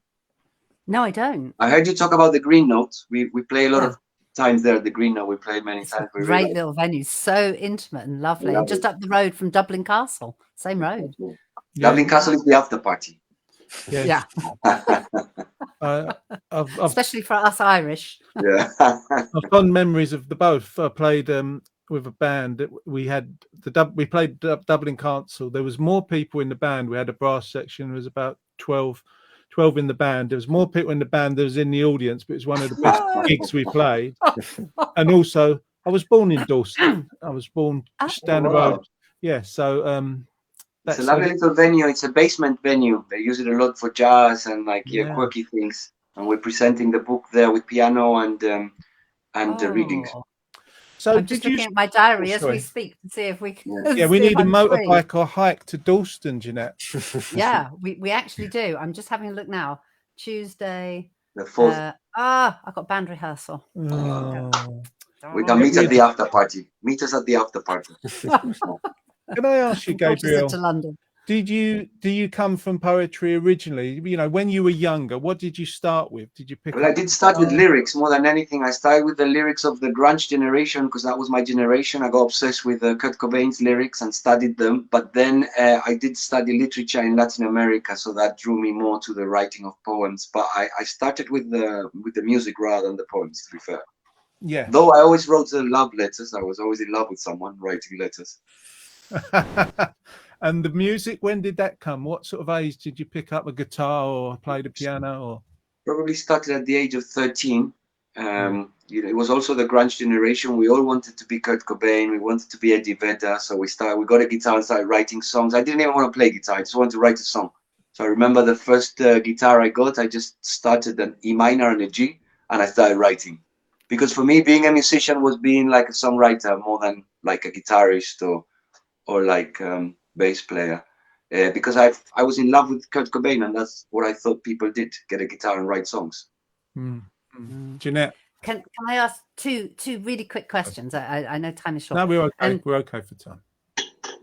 No, I don't. I heard you talk about the Green Note. We play a lot of times there at the Green Note. We play many times. Great little venue, so intimate and lovely. And just up the road from Dublin Castle, same road. Yeah. Dublin Castle is the after party. Yeah. Especially for us Irish. Yeah. I've fond memories of the both. I played with a band. We played Dublin Castle. There was more people in the band. We had a brass section. There was about 12 in the band. There was more people in the band than was in the audience, but it was one of the best gigs we played. And also, I was born in Dalston. I was born just down the road. Yeah, so it's a lovely little venue. It's a basement venue. They use it a lot for jazz and quirky things. And we're presenting the book there with piano and the readings. So I'm just looking at my diary as we speak to see if we can. Yeah, we need a motorbike or hike to Dalston, Jeanette. Yeah, we actually do. I'm just having a look now. Tuesday. The 4th. I've got band rehearsal. Oh. We can meet at the after party. Meet us at the after party. Can I ask you, Gabriel? To London. do you come from poetry originally? You know, when you were younger, what did you start with? Did you pick Well, up? I did start with lyrics more than anything. I started with the lyrics of the grunge generation because that was my generation. I got obsessed with Kurt Cobain's lyrics and studied them. But then I did study literature in Latin America, so that drew me more to the writing of poems. But I started with the music rather than the poems, to be fair. Yeah. Though I always wrote love letters. I was always in love with someone writing letters. And the music, when did that come? What sort of age did you pick up a guitar or play the piano? Or probably started at the age of 13. You know, it was also the grunge generation. We all wanted to be Kurt Cobain. We wanted to be Eddie Vedder. So we got a guitar and started writing songs. I didn't even want to play guitar. I just wanted to write a song. So I remember the first guitar I got, I just started an E minor and a G, and I started writing. Because for me, being a musician was being like a songwriter more than like a guitarist or like bass player. Because I was in love with Kurt Cobain, and that's what I thought people did: get a guitar and write songs. Jeanette, Can I ask two really quick questions? I know time is short. no, we're okay. We're okay for time.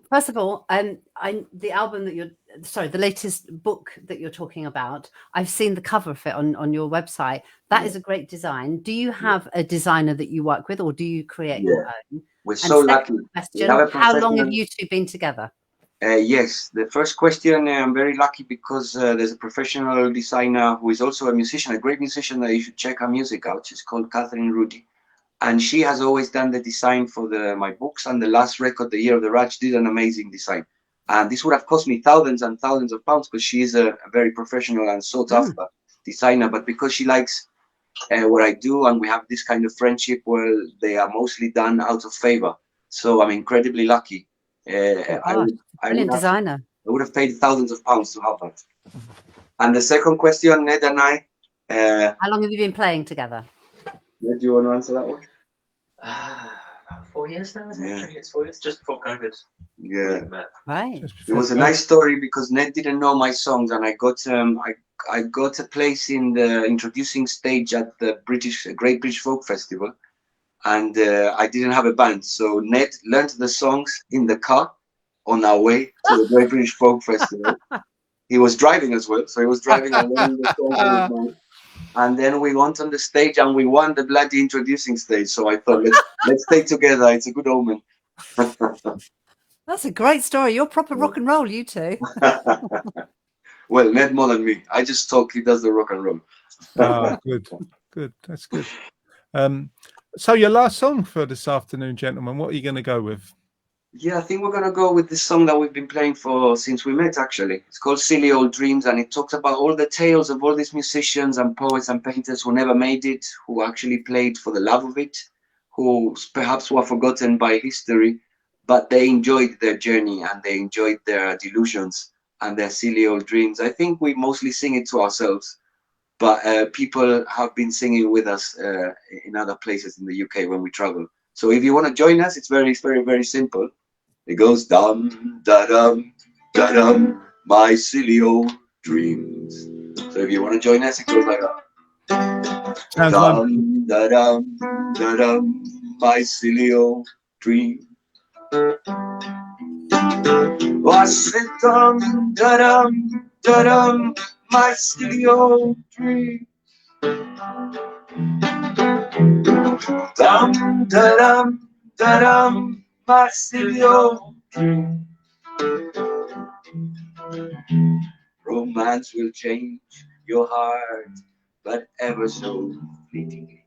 First of all, the album that the latest book that you're talking about, I've seen the cover of it on your website. That is a great design. Do you have a designer that you work with, or do you create your own? We're so lucky. Question, how long have you two been together? Yes, the first question, I'm very lucky because there's a professional designer who is also a musician, a great musician that you should check her music out. She's called Catherine Rudy. And she has always done the design for my books, and the last record, The Year of the Rat, she did an amazing design. And this would have cost me thousands and thousands of pounds because she is a very professional and sought after designer. But because she likes what I do, and we have this kind of friendship where they are mostly done out of favor. So I'm incredibly lucky. Brilliant designer. I would have paid thousands of pounds to have that. And the second question, Ned and I. How long have you been playing together? Ned, do you want to answer that one? 4 years now, isn't it? Yeah. 3 years, 4 years, just before COVID. Yeah. Right. It was a nice story because Ned didn't know my songs, and I got a place in the introducing stage at the Great British Folk Festival, and I didn't have a band, so Ned learned the songs in the car on our way to the Great British Folk Festival. He was driving as well, so he was driving and learning the songs. And then we went on the stage and we won the bloody introducing stage. So I thought, let's stay together. It's a good omen. That's a great story. You're proper rock and roll, you two. Well, Ned more than me. I just talk. He does the rock and roll. Good. That's good. So your last song for this afternoon, gentlemen, what are you going to go with? Yeah, I think we're going to go with this song that we've been playing since we met, actually. It's called Silly Old Dreams, and it talks about all the tales of all these musicians and poets and painters who never made it, who actually played for the love of it, who perhaps were forgotten by history, but they enjoyed their journey and they enjoyed their delusions and their silly old dreams. I think we mostly sing it to ourselves, but people have been singing with us in other places in the UK when we travel. So if you want to join us, it's very, very, very simple. It goes dum da dum da dum, my silly old dreams. So if you want to join us, it goes like that. Dum da dum da dum, my silly old dreams. Oh, I said dum da dum, my silly old dreams. Dum da dum, my silly old dream. Romance will change your heart, but ever so fleetingly.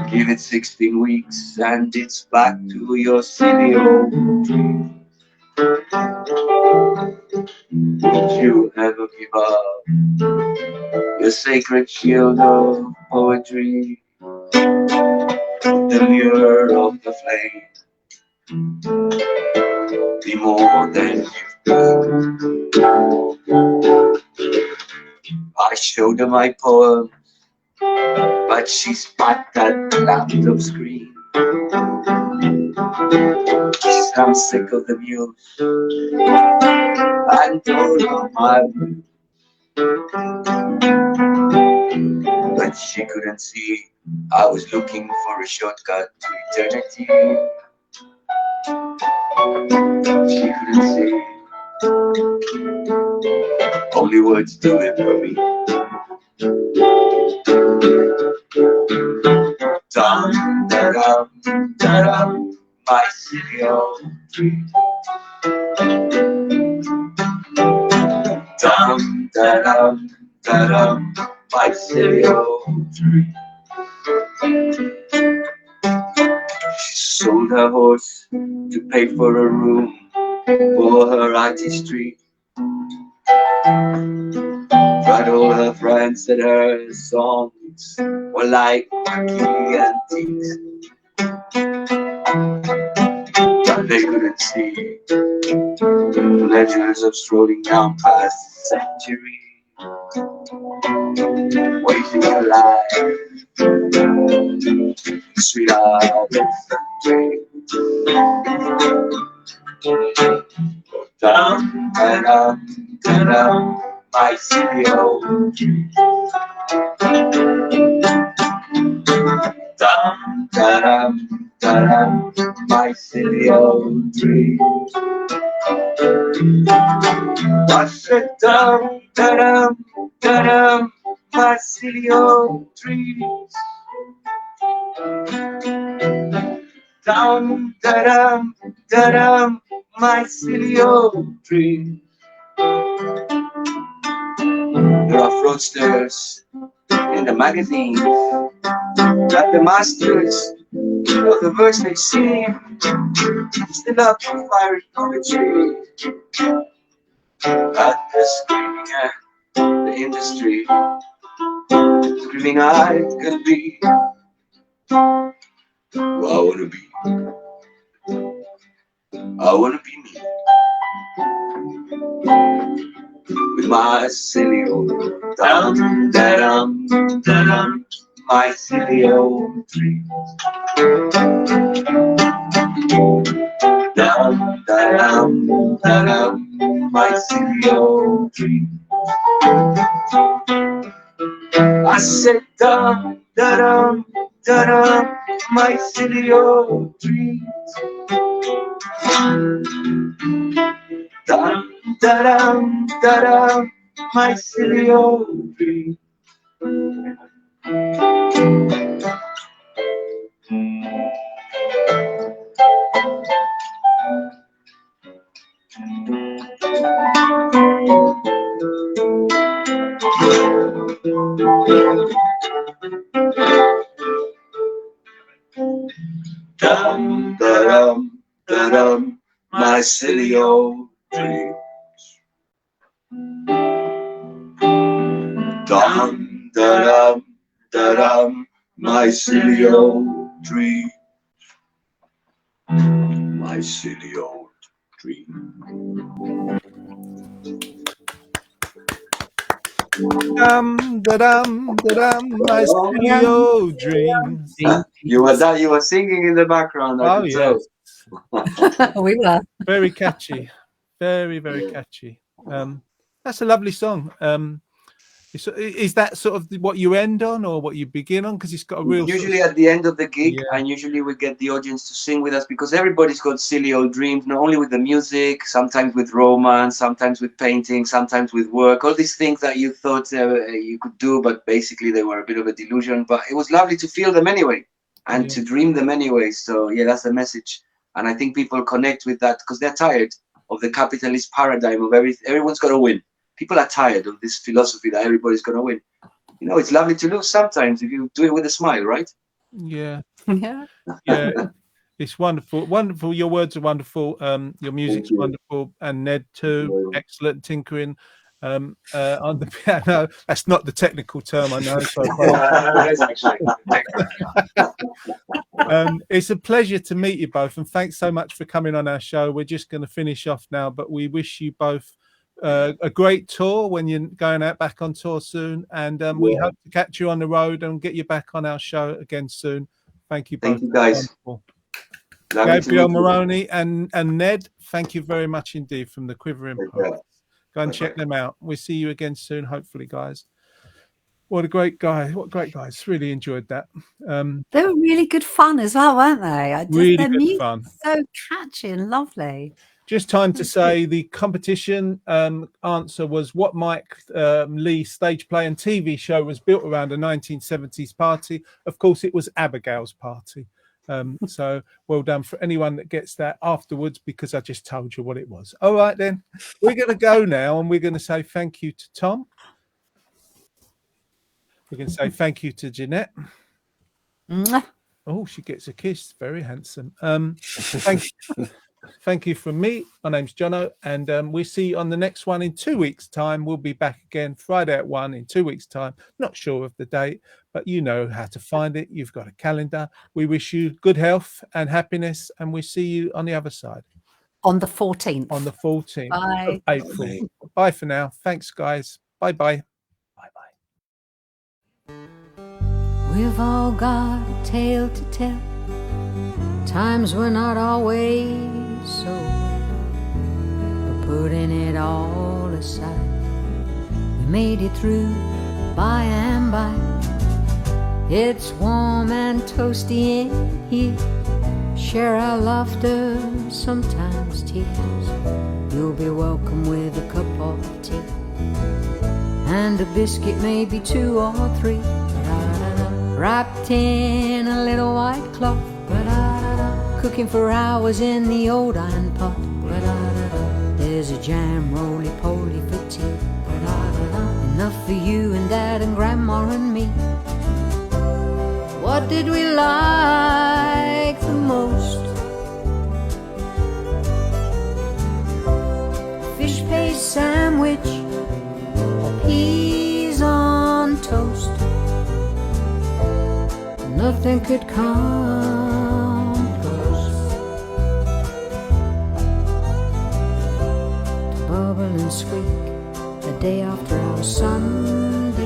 Give it 16 weeks and it's back to your silly old dream. Don't you ever give up your sacred shield of poetry, the lure of the flame. Be more than you've been. I showed her my poem, but she spat at the laptop screen. I'm sick of the muse and don't know my way. But she couldn't see I was looking for a shortcut to eternity. she couldn't see. Only words do it for me. Dum da dum da dum, my silly old dream. Dum da dum da dum, my silly old dream. She sold her horse to pay for a room for her artistry. But all her friends said her songs were like wacky antiques. But they couldn't see the pleasures of strolling down past the century, wasting her life, sweetheart, it's a dream. Dum da dum da dum, my silly old dream. Dum da dum da dum, my silly old dream. I said dum da dum da dum, my silly old dreams. Dum da dum, my silly old dreams. There are fraudsters in the magazines, like the masters of the verse they seem still up to fiery poetry. But they're screaming at the industry, screaming I can be who I wanna be. I wanna be me, with my silly old dum da dum da dum, my silly old dream. Dum da dum da dum, my silly old dream. I said dum da dum da dum, my silly old dreams. Dum da dum da dum, my silly old dream. Dum da dum da dum, my silly old dreams. Dum da dum, my silly old dreams. My silly old dream. Dum da dum da dum, my silly old dreams. You were singing in the background. I Oh could yes, tell. We were. very catchy, very very catchy. That's a lovely song. Is that sort of what you end on or what you begin on? Because it's got a real Usually at the end of the gig, Yeah. and usually we get the audience to sing with us because everybody's got silly old dreams, not only with the music, sometimes with romance, sometimes with painting, sometimes with work, all these things that you thought you could do, but basically they were a bit of a delusion. But it was lovely to feel them anyway and to dream them anyway. So yeah, that's the message. And I think people connect with that because they're tired of the capitalist paradigm of everyone's got to win. People are tired of this philosophy that everybody's going to win. You know, it's lovely to lose sometimes if you do it with a smile, right? Yeah, Yeah. yeah. It's wonderful, wonderful. Your words are wonderful. Your music's you. wonderful, and Ned too. Very well. Excellent tinkering on the piano. That's not the technical term, I know. So It is actually. it's a pleasure to meet you both, and thanks so much for coming on our show. We're just going to finish off now, but we wish you both a great tour when you're going out back on tour soon, and we hope to catch you on the road and get you back on our show again soon. Thank you both. Thank you, guys. Wonderful. Lovely to Gabriel meet you. Moroney and Ned, thank you very much indeed from the Quivering Take care. Poets. Go and check them out. We'll see you again soon, hopefully, guys. What a great guy. What great guys. Really enjoyed that. They were really good fun as well, weren't they? Really their good music fun. was so catchy and lovely. Just time to say the competition answer was what Mike Lee stage play and TV show was built around a 1970s party. Of course, it was Abigail's party. So well done for anyone that gets that afterwards, because I just told you what it was. All right, then. We're going to go now, and we're going to say thank you to Tom. We're going to say thank you to Jeanette. Mwah. Oh, she gets a kiss. Very handsome. Thank you from me. My name's Jono, and we'll see you on the next one in 2 weeks' time. We'll be back again Friday at 1 in 2 weeks' time. Not sure of the date, but you know how to find it. You've got a calendar. We wish you good health and happiness, and we'll see you on the other side. On the 14th. On the 14th Bye. of April. Bye for now. Thanks, guys. Bye-bye. Bye-bye. We've all got a tale to tell. Times were not always so, but putting it all aside, we made it through by and by. It's warm and toasty in here. Share our laughter, sometimes tears. You'll be welcome with a cup of tea and a biscuit, maybe 2 or 3, wrapped in a little white cloth. Cooking for hours in the old iron pot. There's a jam roly-poly for tea. Enough for you and Dad and Grandma and me. What did we like the most? Fish paste sandwich or peas on toast? Nothing could come close to bubble and squeak the day after our Sunday